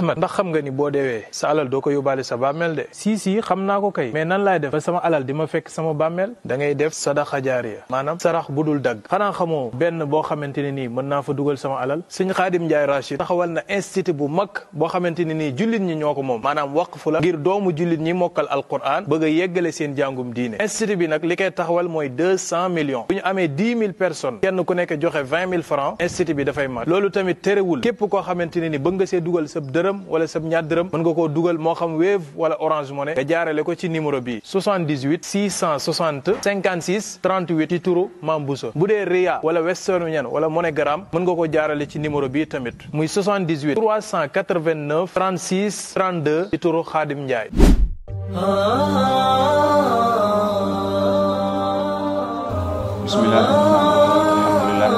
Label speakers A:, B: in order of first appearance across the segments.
A: Ahmad ndax xam nga ni boo deewee sa alal doo ko yóbbaale sa bàmmeel de si xam naa ko kay mais nan laay def ba sama alal di ma fekk sama bàmmeel da ngay def sadaqa jaariya maanaam sarax bu dul dagg xanaa xamoo benn boo xamante ne nii mën naa fa dugal sama alal sëñ Xaadim Njaay Rachid taxawal na institut bu mag boo xamante ne nii jullit ñi ñoo ko moom maanaam waqfu la ngir doomu jullit ñi mokkal alquran bëgg a yeggale seen jàngum diine institut bi nag li koy taxawal mooy 200 millions bu ñu amee 10 000 personnes kenn ku nekk joxe 20 000 francs institut bi dafay mat loolu tamit terewul képp koo xamante ne ni bëgg nga see dugal sab dërëm wala sab ñaar dërëm mën nga koo dugal moo xam Wave wala Orange Money nga jaarale ko ci numéro bi 78 660 56 38 ci turu Mame Bousso bu dee Ria wala Western Union wala MoneyGram mën nga ko jaarale ci numéro bi tamit muy 78 389 36 32 ci turu Xaadim Njaay.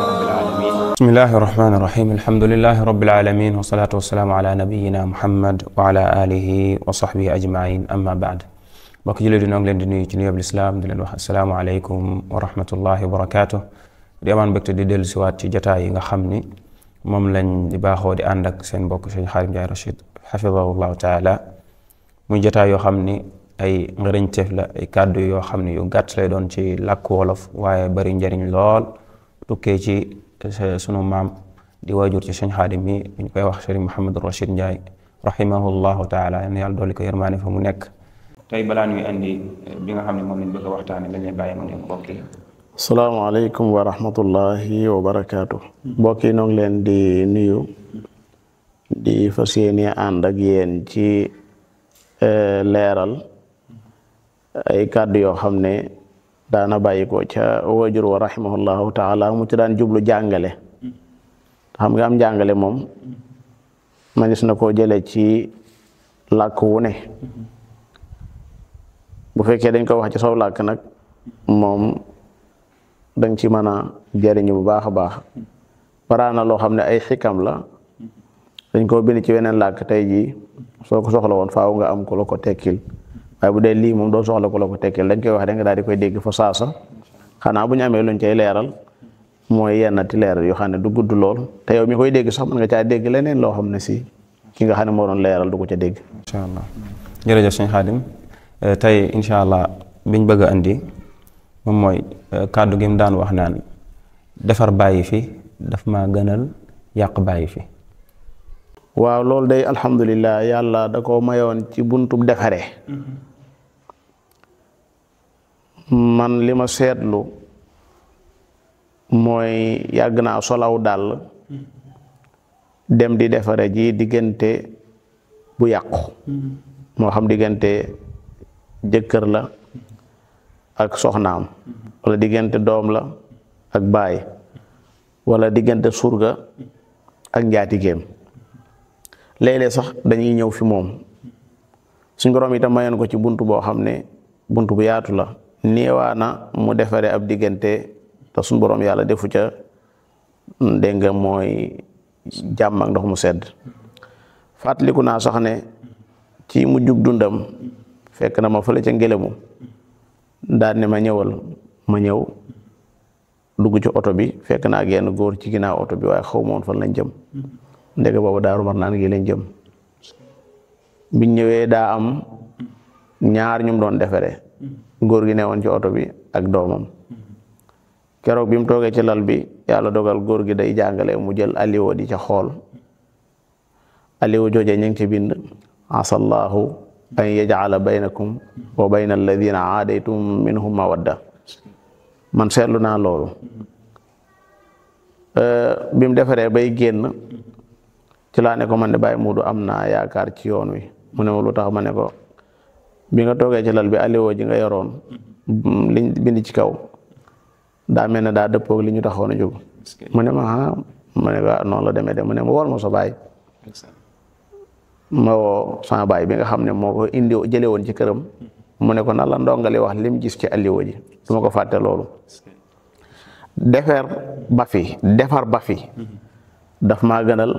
B: bismillahi rahmaani rahim alhamdulillahi rabbil alamin wasalaatu wasalaamu ala nabiyina muhammad wa ala alihi wa sahbihi ajmain amma baad mbokk jullit di noo ngi leen di nuyu ci nuyoob lislaam di leen wax assalaamu aleykum wa rahmatullahi wa barakaatu di amaan mbégte di dellu siwaat ci jotaay yi nga xam ni moom lañ di baaxoo di ànd ak seen mbokk Sëñ Xaadim Njaay Rachid xafidahullahu taala muy jotaay yoo xam ni ay ngëriñteef la ay kàddu yoo xam ni yu gàtt lay doon ci làkku wolof waaye bari njariñ lool tukkee ci sunu maam di waajur ci Sëñ Xaadim mi ñu koy wax Sëriñ Mouhamadou Rachid Njaay rahimahullahu taala ne yàlla dolli ko yërmaane fa mu nekk. tey balaa ñuy andi bi nga xam ne moom lañ bëgg a waxtaane dañ lay bàyyi ma ngeen mbokk yi.
C: salaamaaleykum wa rahmatullahi wa barakaatu. mbokk yi noo ngi leen di nuyu di fas yéene ànd ak yéen ci leeral ay kàddu yoo xam ne daana bàyyi ko ca wajur wa rahimahullahu taala mu ci daan jublu jàngale xam nga am jàngale moom manis na koo jële ci làkk wu ne bu fekkee dañ ko wax ci saw làkk nag moom danga ci mën a jëriñu bu baax a baax baraana loo xam ne ay xikam la dañ koo bind ci weneen làkk tey jii soo ko soxla woon faaw nga am ko la ko tekkil waaye bu dee lii moom doo soxla ko la ko tekkil dañ koy wax da nga daal di koy dégg fa saasa xanaa bu ñu amee luñ cay leeral mooy yennati leeral yoo xam ne du gudd lool te yow mi koy dégg sax mën nga caa dégg leneen loo xam ne si ki nga xam ne moo doon leeral du ko ca dégg.
B: incha allah jërëjëf Sëñ Xaadim tey incha allah biñ bëgg a andi moom mooy kàddu gi mu daan wax naan defar bàyyi fi daf ma gënal yàq bàyyi fi.
C: waaw loolu day alhamdulillah yàlla da ko mayoon ci buntub defare man li ma seetlu mooy yàgg naa solaw dàll dem di defare ji diggante bu yàqu moo xam diggante jëkkër la ak soxnaam wala diggante doom la ak baay wala diggante surga ak njaatigeem léeg-léeg sax dañuy ñëw fi moom suñ borom itam mayoon ko ci buntu boo xam ne buntu bu yaatu la néewaana mu defare ab diggante te suñ borom yàlla defu ca dégg nga mooy jàmm ak ndox mu sedd fàttaliku naa sax ne ci mujjug dundam fekk na ma fële ca ngelamu daan ne ma ñëwal ma ñëw dugg ci oto bi fekk naa genn góor ci ginnaaw oto bi waaye xaw ma woon fan lañ jëm ndege boobu Daaru Marnaan gi lañ jëm biñ ñëwee daa am ñaar ñum doon defere góor gi newoon ci oto bi ak doomam keroog bi mu toogee ci lal bi yàlla dogal góor gi day jàngale mu jël aliwo di ca xool aliwo jooje ñu ngi ci bind asallahu an yaj'ala baynakum wa bayna alladina aadaytum minhum mawadda man seetlu naa loolu bi mu defaree bay génn ci laa ne ko man de Baye Muudu am naa yaakaar ci yoon wi mu ne ma lu tax ma ne ko bi nga toogee ci lal bi aliwo ji nga yoroon liñ bind ci kaw daa mel ne daa dëppoog li ñu taxoon a jóg mu ne ma ma ne ko noonu la demee de mu ne ma wool ma sa baay ma woo sama baay bi nga xam ne moo ko indi jële woon ci këram mu ne ko na la ndongali wax lim gis ci aliwo ji du ma ko fàtte loolu defar ba fi daf maa gënal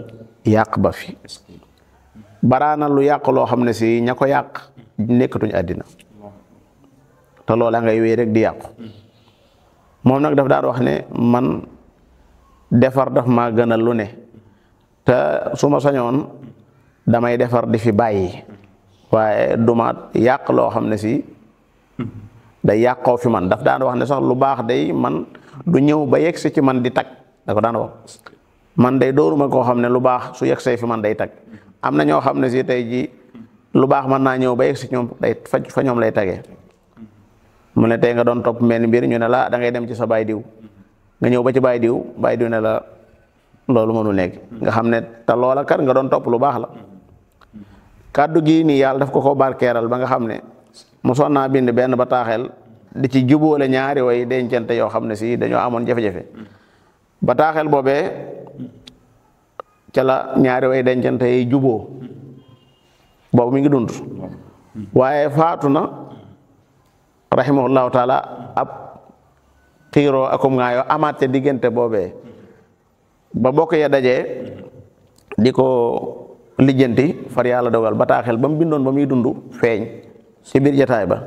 C: yàq ba fi baraana lu yàq loo xam ne si ña ko yàq nekkatuñ àddina te loola ngay wéy rek di yàqu moom nag daf daan wax ne man defar daf maa gënal lu ne te su ma sañoon damay defar di fi bàyyi waaye duma yàq loo xam ne si day yàqoo fi man. daf daan wax ne sax lu baax day man du ñëw ba yegsi ci man di tag, da ko daan wax man day dooruma koo xam ne lu baax su yegsee fi man day tag. am na ñoo xam ne si tey ji lu baax mën naa ñëw ba yegsi ñoom day fa ñoom lay tagee. mu ne tey nga doon topp mel ni mbir ñu ne la da ngay dem ci sa baay diw, nga ñëw ba ci baay diw ne la loolu mënul nekk, nga xam ne te loola kat nga doon topp lu baax la. kàddu gi nii yàlla daf ko barkeeral ba nga xam ne mosoon naa bind benn bataaxel di ci jubóole ñaari way dencante yoo xam ne si dañoo amoon jafe-jafe. bataaxel boobee ca la ñaari way dencante yi juboo boobu mi ngi dund, waaye faatu na rahimahullahu taala ab xiiroo akum ngaa yoo amaat ca diggante boobee ba bokk ya dajee di ko lijjanti far yàlla dogal bataaxel ba mu bindoon ba muy dund feeñ ci biir jataay ba.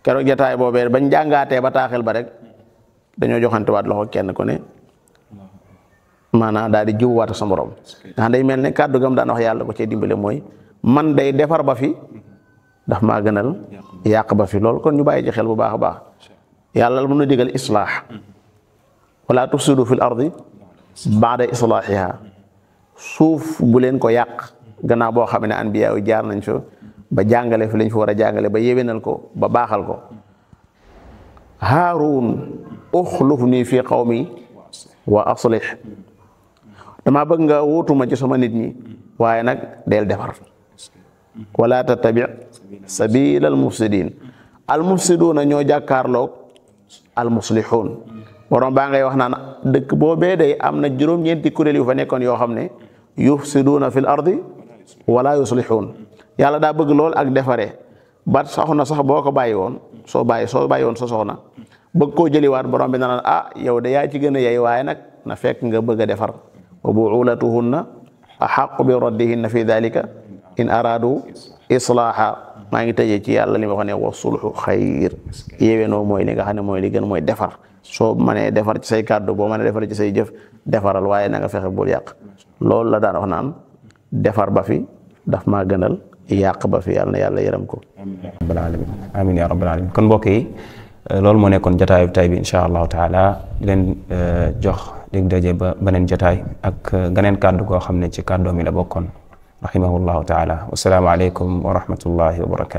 C: keroog jataay boobee bañ jàngaatee bataaxel ba rek dañoo joxante waat loxo kenn ku ne maanaam daal di jiwwaat sa morom. ndax day mel ne kàddu gam daan wax yàlla ko cee dimbale mooy man day defar ba fi daf maa gënal yàq ba fi. lool kon ñu bàyyi ci xel bu baax a baax. yàlla mën na digal islaax wala tufsidu fil ardi ba'da islaahiha, suuf bu leen ko yàq gannaaw boo xam ne anbiya yi jaar nañ fa ba jàngale fi lañ fa war a jàngale ba yéwénal ko ba baaxal ko. Haaruun uxlufnii fi qawmi wa aslih, dama bëgg nga wóotuma ci sama nit ñi waaye nag del defar. wala tattabi sabila al mufsidin, al mufsiduuna ñoo jàkkaarloog al muslixuun. borom baa ngay wax naan dëkk boobee day am na juróom-ñeenti kuréel yu fa nekkoon yoo xam ne yufsiduuna fil ardi wala yuslixuun. yàlla daa bëgg lool ak defare ba soxna sax boo ko bàyyi woon soo bàyyi woon sa soxna bëgg koo jëliwaat borom bi na naan yow de yaa ci gën a yey waaye nag na fekk nga bëgg a defar. wa buulatuhunna axaqu bi raddihinna fi dalika in araadu islaaha. maa ngi tëjee ci yàlla li ma wax ne wa sulhu xayr, yéwénoo mooy li nga xam ne mooy li gën mooy defar. soo mënee defar ci say kàddu boo mënee defar ci say jëf defaral waaye na nga fexe bul yàq. loolu la daan wax naan defar ba fi daf maa gënal yàq ba fi. yàlla na yàlla yërëm ko.
B: amiin yaa rabbal alamin. kon mbokk yi loolu moo nekkoon jotaayu tay bi incha allahu taala di leen jox dig daje ba beneen jotaay ak ganeen kàddu goo xam ne ci kàddoo mi la bokkoon rahimahullahu taala. wasalaamu aleykum wa rahmatullahi wa barakatu.